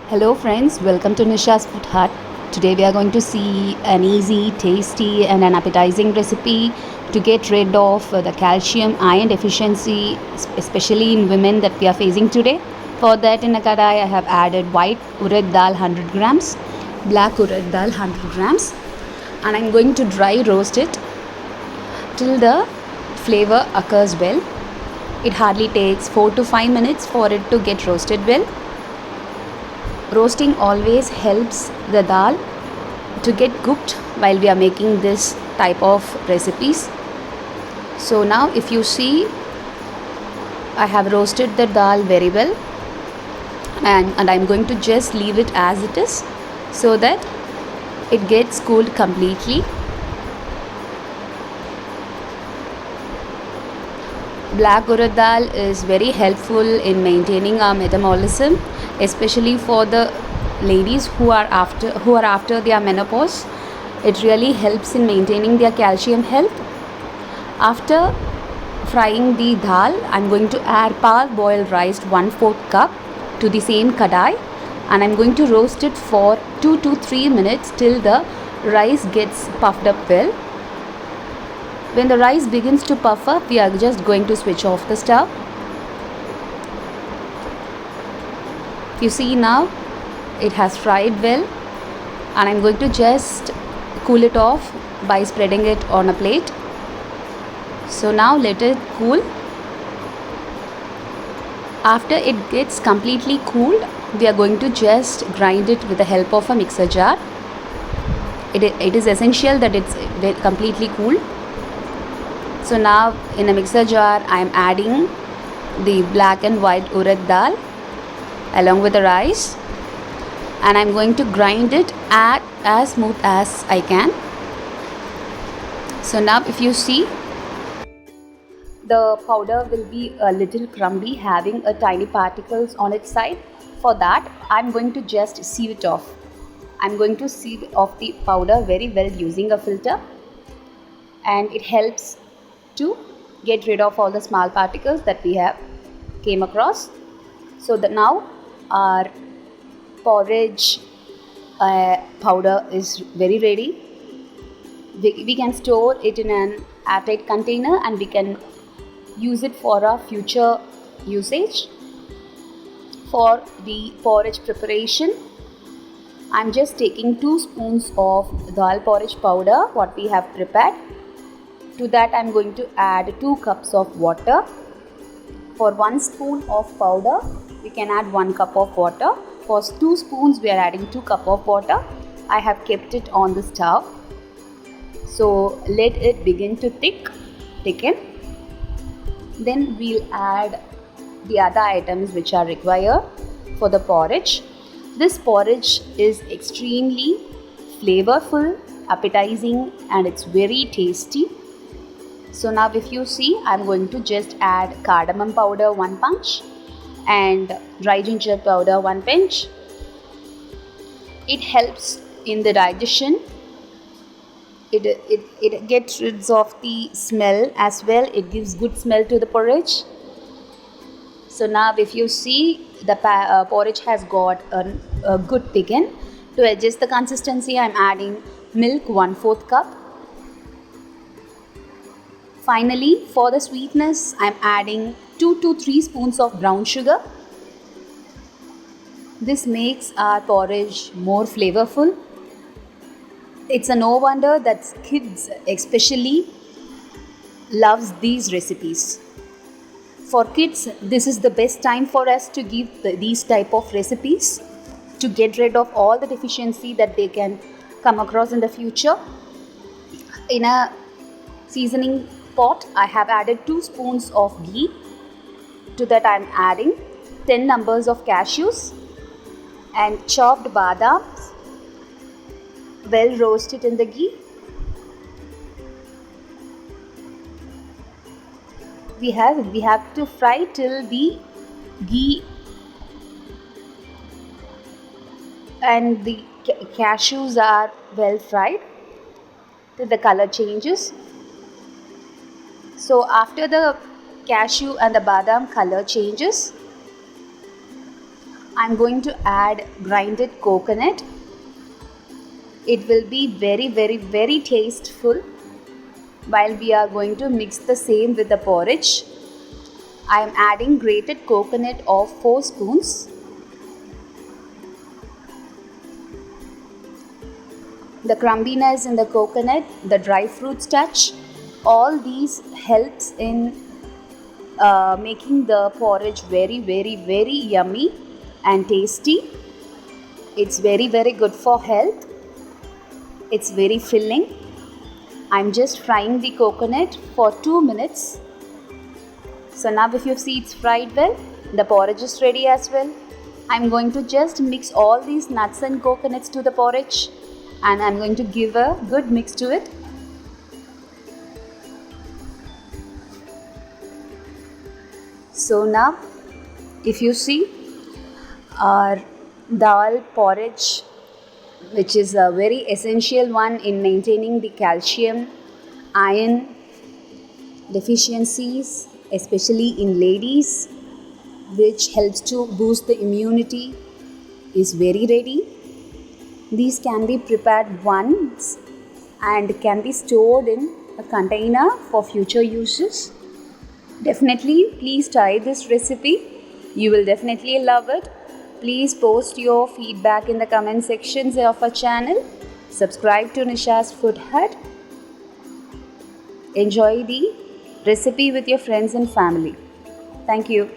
Hello friends, welcome to nishasfoodhut. Today we are going to see an easy, tasty and an appetizing recipe to get rid of the calcium iron deficiency, especially in women that we are facing today. For that, in a kadai I have added white urad dal 100 grams, black urad dal 100 grams, and I'm going to dry roast it till the flavor occurs well. It hardly takes 4 to 5 minutes for it to get roasted well. Roasting always helps the dal to get cooked while we are making this type of recipes. So now if you see, I have roasted the dal very well, and I'm going to just leave it as it is so that it gets cooled completely. Black urad dal is very helpful in maintaining our metabolism, especially for the ladies who are after their menopause. It really helps in maintaining their calcium health. After frying the dal, I'm going to add boiled rice 1/4 cup to the same kadai, and I'm going to roast it for 2 to 3 minutes till the rice gets puffed up well. When the rice begins to puff up, we are just going to switch off the stove. You see now it has fried well, and I'm going to just cool it off by spreading it on a plate. So now let it cool. After it gets completely cooled, we are going to just grind it with the help of a mixer jar. It is essential that it's completely cool. So now in a mixer jar I am adding the black and white urad dal along with the rice, and I'm going to grind it as smooth as I can. So now if you see, the powder will be a little crumbly, having a tiny particles on its side. For that, I'm going to just sieve it off. I'm going to sieve off the powder very well using a filter, and it helps to get rid of all the small particles that we have came across. So that now our porridge powder is very ready. We can store it in an airtight container, and we can use it for our future usage. For the porridge preparation, I'm just taking 2 spoons of dal porridge powder what we have prepared. To that I'm going to add 2 cups of water. For 1 spoon of powder, we can add 1 cup of water. For 2 spoons, we are adding 2 cups of water. I have kept it on the stove. So let it begin to thicken. Then we'll add the other items which are required for the porridge. This porridge is extremely flavorful, appetizing, and it's very tasty. So now if you see, I'm going to just add cardamom powder 1 punch and dry ginger powder 1 pinch. It helps in the digestion. It gets rid of the smell as well. It gives good smell to the porridge. So now if you see, the porridge has got a good thicken. To adjust the consistency, I'm adding milk 1/4 cup. Finally, for the sweetness, I'm adding 2 to 3 spoons of brown sugar. This makes our porridge more flavorful. It's a no wonder that kids especially loves these recipes. For kids, this is the best time for us to give these type of recipes to get rid of all the deficiency that they can come across in the future. In a seasoning pot, I have added 2 spoons of ghee. To that I am adding 10 numbers of cashews and chopped badams, well roasted in the ghee. We have to fry till the ghee and the cashews are well fried till the color changes. So after the cashew and the badam color changes, I'm going to add grinded coconut. It will be very, very, very tasteful while we are going to mix the same with the porridge. I am adding grated coconut of 4 spoons. The crumbiness in the coconut, the dry fruits touch, all these helps in making the porridge very, very, very yummy and tasty. It's very, very good for health. It's very filling. I'm just frying the coconut for 2 minutes. So now if you see it's fried well, the porridge is ready as well. I'm going to just mix all these nuts and coconuts to the porridge, and I'm going to give a good mix to it. So now if you see our dal porridge, which is a very essential one in maintaining the calcium, iron deficiencies, especially in ladies, which helps to boost the immunity, is very ready. These can be prepared once and can be stored in a container for future uses. Definitely, please try this recipe. You will definitely love it. Please post your feedback in the comment sections of our channel. Subscribe to Nishasfoodhut. Enjoy the recipe with your friends and family. Thank you.